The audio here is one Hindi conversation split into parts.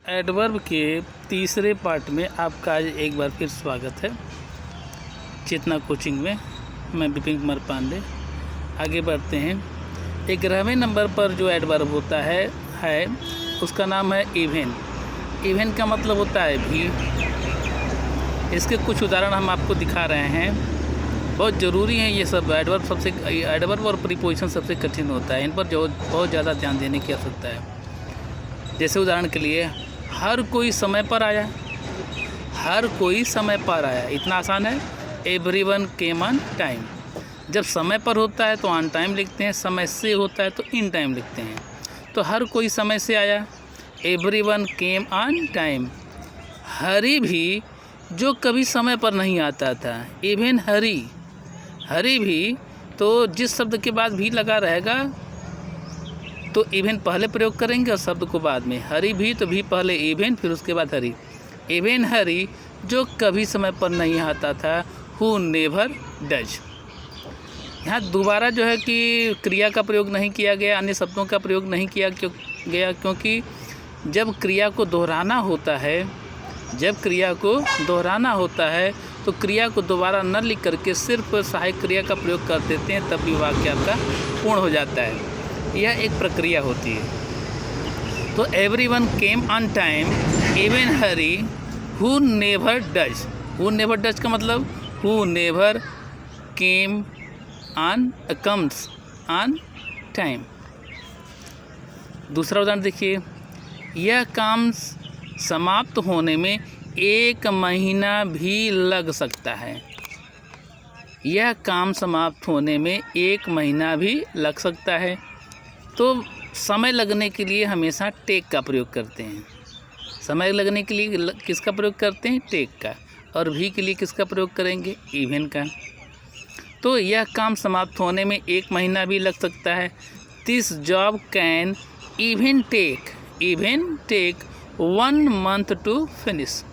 एडवर्ब के तीसरे पार्ट में आपका आज एक बार फिर स्वागत है चेतना कोचिंग में। मैं विपिन कुमार पांडे। आगे बढ़ते हैं। 11वें नंबर पर जो एडवर्ब होता है उसका नाम है इवन। इवन का मतलब होता है भी। इसके कुछ उदाहरण हम आपको दिखा रहे हैं। बहुत ज़रूरी है ये सब। एडवर्ब और प्रीपोजिशन सबसे कठिन होता है। इन पर जो बहुत ज़्यादा ध्यान देने की आवश्यकता है। जैसे उदाहरण के लिए, हर कोई समय पर आया। हर कोई समय पर आया, इतना आसान है। Everyone came on time. जब समय पर होता है तो ऑन टाइम लिखते हैं, समय से होता है तो इन टाइम लिखते हैं। तो हर कोई समय से आया, एवरीवन केम ऑन टाइम। हरी भी, जो कभी समय पर नहीं आता था। इवन हरी भी, तो जिस शब्द के बाद भी लगा रहेगा तो इवन पहले प्रयोग करेंगे और शब्द को बाद में। हरी भी, तो भी पहले इवन, फिर उसके बाद हरी। इवन हरी, जो कभी समय पर नहीं आता था। Who never does. यहाँ दोबारा जो है कि क्रिया का प्रयोग नहीं किया गया, अन्य शब्दों का प्रयोग नहीं किया गया, क्योंकि जब क्रिया को दोहराना होता है तो क्रिया को दोबारा न लिख करके सिर्फ सहायक क्रिया का प्रयोग कर देते हैं, तब भी वाक्य आपका पूर्ण हो जाता है। यह एक प्रक्रिया होती है। तो everyone came on time, even Hari, who never does. Who never does का मतलब who never comes on time. दूसरा उदाहरण देखिए, यह काम समाप्त होने में 1 महीना भी लग सकता है। यह काम समाप्त होने में 1 महीना भी लग सकता है। तो समय लगने के लिए हमेशा टेक का प्रयोग करते हैं। समय लगने के लिए किसका प्रयोग करते हैं? टेक का। और भी के लिए किसका प्रयोग करेंगे? इवन का। तो यह काम समाप्त होने में 1 महीना भी लग सकता है। This job can even take 1 month to finish.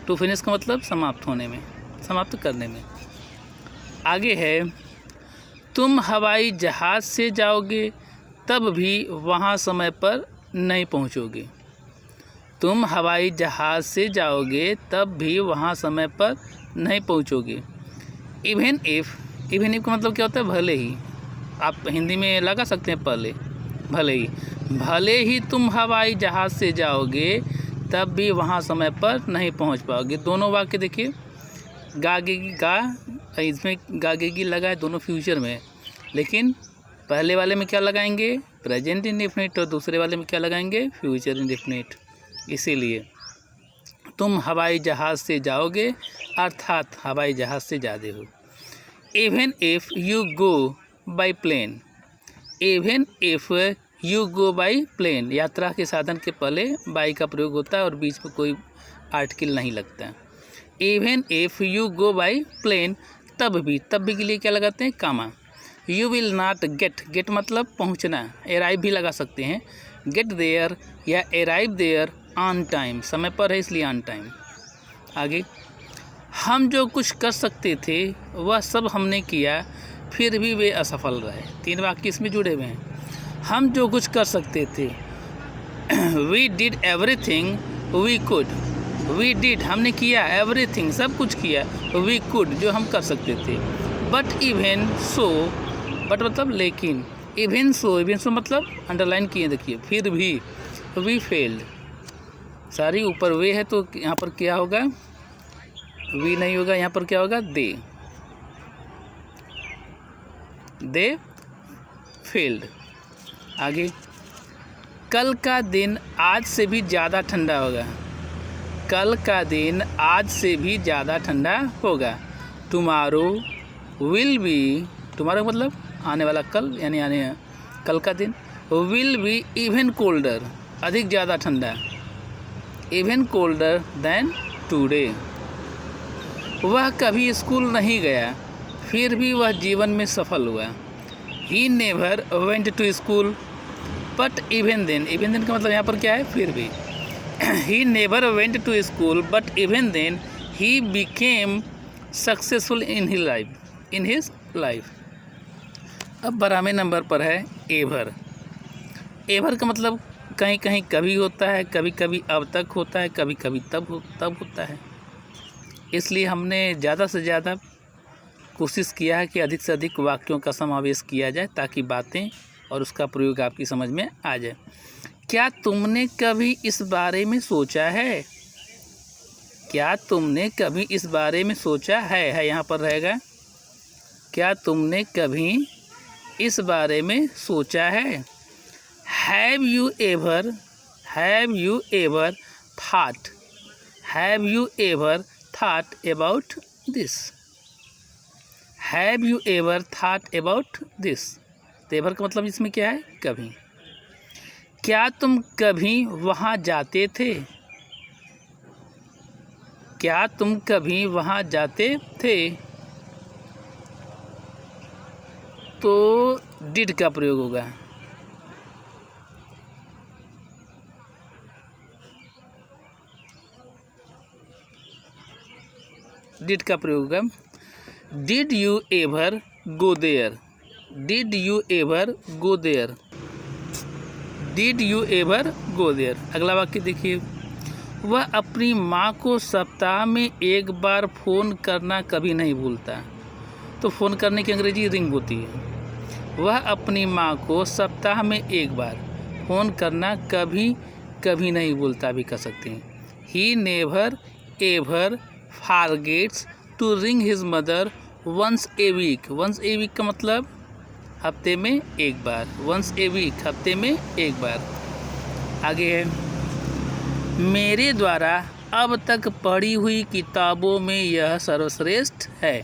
To finish का मतलब समाप्त होने में, समाप्त करने में। आगे है, तुम हवाई जहाज़ से जाओगे तब भी वहाँ समय पर नहीं पहुँचोगे। तुम हवाई जहाज़ से जाओगे तब भी वहाँ समय पर नहीं पहुँचोगे। इवन इफ़ का मतलब क्या होता है? भले ही। आप हिंदी में लगा सकते हैं पहले, भले ही तुम हवाई जहाज़ से जाओगे तब भी वहाँ समय पर नहीं पहुँच पाओगे। दोनों वाक्य देखिए, इसमें गागेगी लगा है, दोनों फ्यूचर में। लेकिन पहले वाले में क्या लगाएंगे? Present indefinite. और दूसरे वाले में क्या लगाएंगे? Future indefinite. इसीलिए तुम हवाई जहाज़ से जाओगे अर्थात हवाई जहाज़ से जाते हो। Even if you go by plane. Even if you go by plane. यात्रा के साधन के पहले बाई का प्रयोग होता है और बीच में कोई आर्टिकल नहीं लगता। Even if you go by plane, तब भी के लिए क्या लगाते हैं? Comma. You will not get मतलब पहुँचना, अराइव भी लगा सकते हैं। गेट देयर या अराइव देयर ऑन टाइम, समय पर है इसलिए ऑन टाइम। आगे, हम जो कुछ कर सकते थे वह सब हमने किया, फिर भी वे असफल रहे। 3 वाक्य इसमें जुड़े हुए हैं। हम जो कुछ कर सकते थे, we did everything we could. We did हमने किया, एवरीथिंग सब कुछ किया, वी कुड जो हम कर सकते थे। बट इवन सो, बट मतलब लेकिन, इवन सो मतलब अंडरलाइन किए देखिए, फिर भी, वी फेल्ड। सारी ऊपर वे है तो यहाँ पर क्या होगा? वी नहीं होगा, यहाँ पर क्या होगा? They failed. आगे, कल का दिन आज से भी ज़्यादा ठंडा होगा। कल का दिन आज से भी ज़्यादा ठंडा होगा। टुमारो विल बी, टुमारो मतलब आने वाला कल, यानी कल का दिन। विल बी इवन कोल्डर, अधिक ज़्यादा ठंडा। Even colder than today. वह कभी स्कूल नहीं गया, फिर भी वह जीवन में सफल हुआ। He never went to school but even then का मतलब यहाँ पर क्या है? फिर भी। He never went to school but even then he became successful in his life. अब 12वें नंबर पर है एवर। एवर का मतलब कहीं कहीं कभी होता है, कभी कभी अब तक होता है, कभी कभी तब होता है। इसलिए हमने ज़्यादा से ज़्यादा कोशिश किया है कि अधिक से अधिक वाक्यों का समावेश किया जाए ताकि बातें और उसका प्रयोग आपकी समझ में आ जाए। क्या तुमने कभी इस बारे में सोचा है? क्या तुमने कभी इस बारे में सोचा है यहाँ पर रहेगा। क्या तुमने कभी इस बारे में सोचा है? Have you ever thought? Have you ever thought about this? Have you ever thought about this? तो ever का मतलब इसमें क्या है? कभी। क्या तुम कभी वहाँ जाते थे? क्या तुम कभी वहाँ जाते थे? तो did का प्रयोग होगा। डिड का प्रयोग है। Did you ever go there? Did you ever go there? Did you ever go there? अगला वाक्य देखिए। वह अपनी माँ को सप्ताह में एक बार फ़ोन करना कभी नहीं भूलता। तो फ़ोन करने की अंग्रेजी रिंग होती है। वह अपनी माँ को सप्ताह में एक बार फ़ोन करना कभी नहीं भूलता भी कह सकते हैं। He never ever forgets to ring his mother once a week। once a week का मतलब हफ्ते में एक बार। once a week हफ्ते में एक बार। आगे है, मेरे द्वारा अब तक पढ़ी हुई किताबों में यह सर्वश्रेष्ठ है।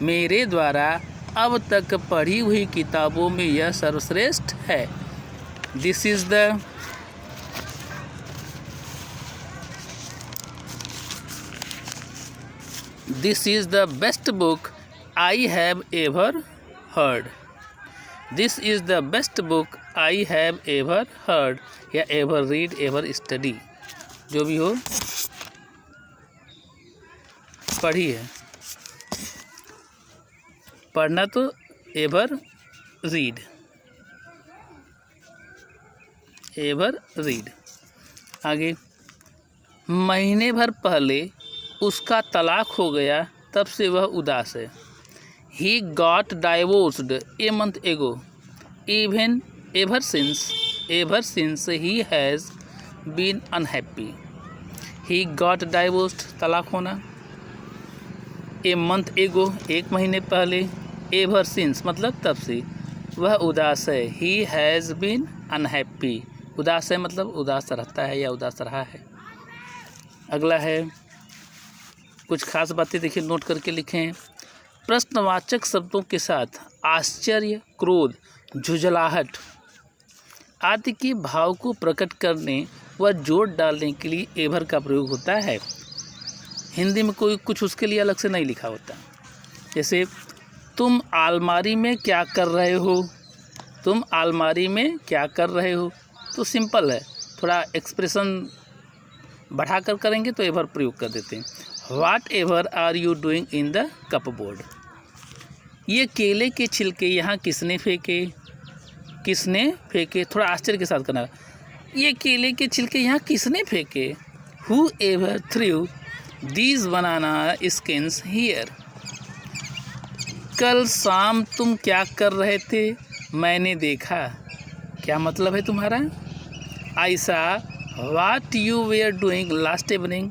मेरे द्वारा अब तक पढ़ी हुई किताबों में यह सर्वश्रेष्ठ है। This is the This is the best book I have ever heard. This is the best book I have ever heard या ever read, ever study, जो भी हो पढ़ी है। पढ़ना तो ever read, ever read। आगे, महीने भर पहले उसका तलाक हो गया, तब से वह उदास है। He got divorced a month ago. Ever since he has been unhappy. He got divorced तलाक होना। A month ago एक महीने पहले। Ever since मतलब तब से। वह उदास है। He has been unhappy। उदास है मतलब उदास रहता है या उदास रहा है। अगला है, कुछ खास बातें देखिए, नोट करके लिखें। प्रश्नवाचक शब्दों के साथ आश्चर्य, क्रोध, झुंझलाहट आदि के भाव को प्रकट करने व जोड़ डालने के लिए एवर का प्रयोग होता है। हिंदी में कोई कुछ उसके लिए अलग से नहीं लिखा होता। जैसे तुम अलमारी में क्या कर रहे हो? तुम अलमारी में क्या कर रहे हो? तो सिंपल है, थोड़ा एक्सप्रेशन बढ़ाकर करेंगे तो एवर प्रयोग कर देते हैं। What ever are you doing in the cupboard? ये केले के छिलके यहाँ किसने फेंके? किसने फेंके? थोड़ा आश्चर्य के साथ करना। ये केले के छिलके यहाँ किसने फेंके? Whoever threw these banana skins here? कल शाम तुम क्या कर रहे थे? मैंने देखा। क्या मतलब है तुम्हारा? I saw what you were doing last evening।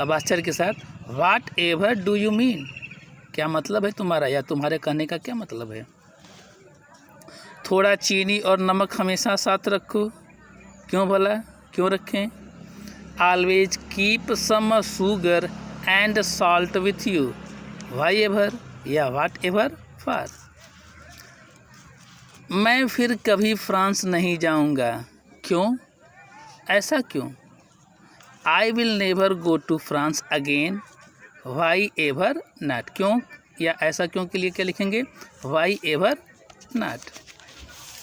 अब आश्चर्य के साथ, वाट एवर डू यू मीन? क्या मतलब है तुम्हारा या तुम्हारे कहने का क्या मतलब है? थोड़ा चीनी और नमक हमेशा साथ रखो। क्यों भला? क्यों रखें? Always keep some sugar and salt with you. Why ever या वाट एवर फॉर? मैं फिर कभी फ्रांस नहीं जाऊंगा। क्यों? ऐसा क्यों? I will never go to France again. Why ever not? क्यों या ऐसा क्यों के लिए क्या लिखेंगे? Why ever not?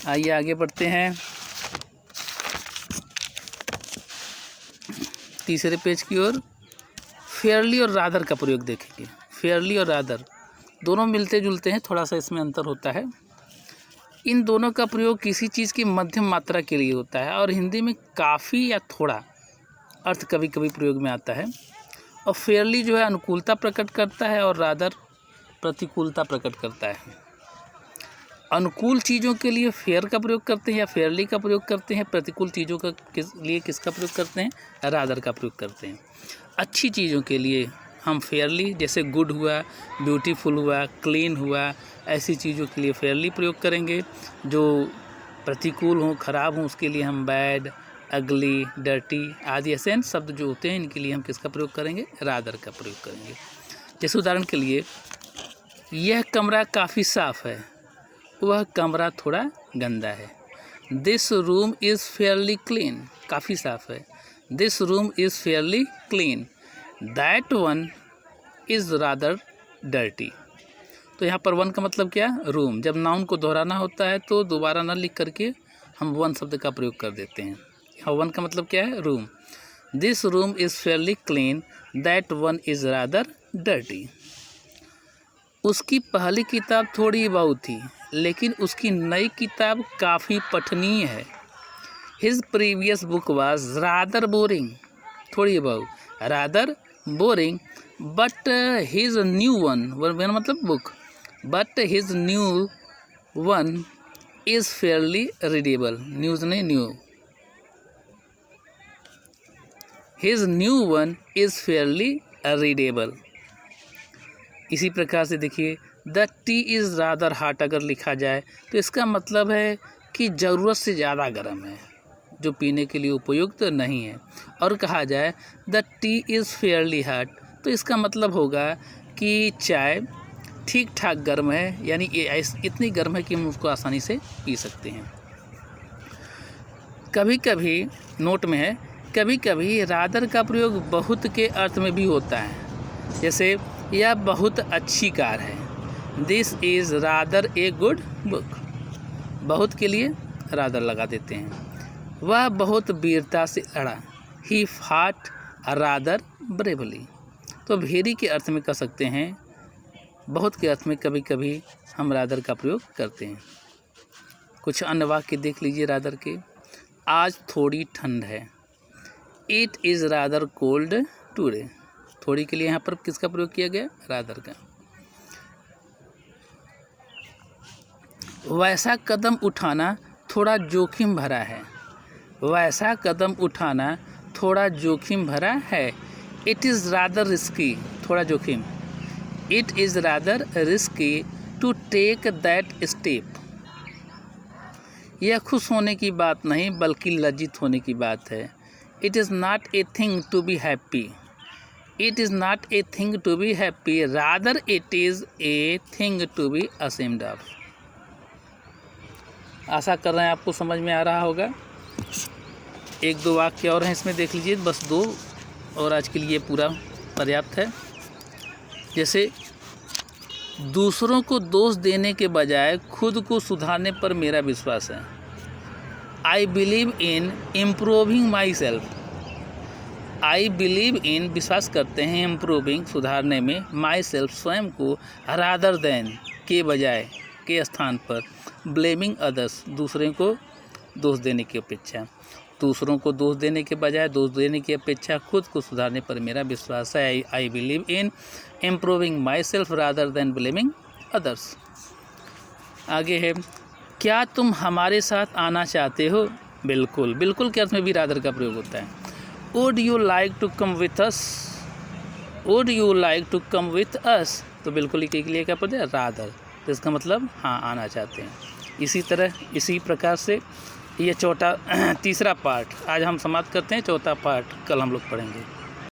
आइए आगे बढ़ते हैं। तीसरे पेज की ओर फेयरली और रादर का प्रयोग देखेंगे। फेयरली और रादर दोनों मिलते जुलते हैं, थोड़ा सा इसमें अंतर होता है। इन दोनों का प्रयोग किसी चीज़ की मध्यम मात्रा के लिए होता है और हिंदी में काफ़ी या थोड़ा अर्थ कभी कभी प्रयोग में आता है। और फेयरली जो है अनुकूलता प्रकट करता है और रादर प्रतिकूलता प्रकट करता है। अनुकूल चीज़ों के लिए फेयर का प्रयोग करते हैं या फेयरली का प्रयोग करते हैं, प्रतिकूल चीज़ों का लिए किसका प्रयोग करते हैं, रादर का प्रयोग करते हैं। अच्छी चीज़ों के लिए हम फेयरली, जैसे गुड हुआ, ब्यूटीफुल हुआ, क्लीन हुआ, ऐसी चीज़ों के लिए फेयरली प्रयोग करेंगे। जो प्रतिकूल हों, खराब हों, उसके लिए हम बैड, अगली, डर्टी आदि ऐसे शब्द जो होते हैं इनके लिए हम किसका प्रयोग करेंगे, रादर का प्रयोग करेंगे। जैसे उदाहरण के लिए, यह कमरा काफ़ी साफ़ है, वह कमरा थोड़ा गंदा है। This room is Fairlie clean, काफ़ी साफ़ है। This room is Fairlie clean. That one is rather dirty. तो यहाँ पर वन का मतलब क्या, रूम। जब नाउन को दोहराना होता है तो दोबारा न लिख करके हम वन शब्द का प्रयोग कर देते हैं। यहाँ वन का मतलब क्या है, room. This room is Fairlie clean, that one is rather dirty. उसकी पहली किताब थोड़ी बहुत थी, लेकिन उसकी नई किताब काफ़ी पठनीय है। His previous book was rather boring, थोड़ी बहुत, rather boring, but his new one, one मतलब book, but his new one is fairly readable. News नहीं, new. His new one is fairly readable. इसी प्रकार से देखिए, the tea is rather hot अगर लिखा जाए तो इसका मतलब है कि ज़रूरत से ज़्यादा गर्म है, जो पीने के लिए उपयुक्त नहीं है। और कहा जाए the tea is Fairlie hot, तो इसका मतलब होगा कि चाय ठीक ठाक गर्म है, यानी ये इतनी गर्म है कि हम उसको आसानी से पी सकते हैं। कभी कभी नोट में है, कभी कभी रादर का प्रयोग बहुत के अर्थ में भी होता है। जैसे, यह बहुत अच्छी कार है। This is rather a good book. बहुत के लिए रादर लगा देते हैं। वह बहुत वीरता से लड़ा। He fought rather bravely. तो वेरी के अर्थ में कह सकते हैं, बहुत के अर्थ में कभी कभी हम रादर का प्रयोग करते हैं। कुछ अन्य वाक्य देख लीजिए रादर के। आज थोड़ी ठंड है। It is rather cold today. थोड़ी के लिए यहाँ पर किसका प्रयोग किया गया, रादर का। वैसा कदम उठाना थोड़ा जोखिम भरा है। वैसा कदम उठाना थोड़ा जोखिम भरा है। इट इज़ रादर रिस्की, थोड़ा जोखिम। It is rather risky to take that step. यह खुश होने की बात नहीं बल्कि लज्जित होने की बात है। It is not a thing to be happy. It is not a thing to be happy, rather it is a thing to be ashamed of। आशा कर रहे हैं आपको समझ में आ रहा होगा। एक दो वाक्य और हैं इसमें, देख लीजिए, बस दो, और आज के लिए पूरा पर्याप्त है। जैसे, दूसरों को दोष देने के बजाय खुद को सुधारने पर मेरा विश्वास है। I believe in improving my self. I believe in, विश्वास करते हैं, इम्प्रूविंग, सुधारने में, माई सेल्फ, स्वयं को, रादर देन, के बजाय, के स्थान पर, ब्लेमिंग अदर्स, दूसरे को दोष देने की अपेक्षा, दूसरों को दोष देने के बजाय, दोष देने की अपेक्षा खुद को सुधारने पर मेरा विश्वास है। I believe in improving my self rather than blaming others. आगे है, क्या तुम हमारे साथ आना चाहते हो? बिल्कुल। बिल्कुल के अर्थ में भी रादर का प्रयोग होता है। Would you like to come with us? Would you like to come with us? तो बिल्कुल के लिए क्या पद है, रादर। तो इसका मतलब हाँ, आना चाहते हैं। इसी तरह, इसी प्रकार से ये तीसरा पार्ट आज हम समाप्त करते हैं। चौथा पार्ट कल हम लोग पढ़ेंगे।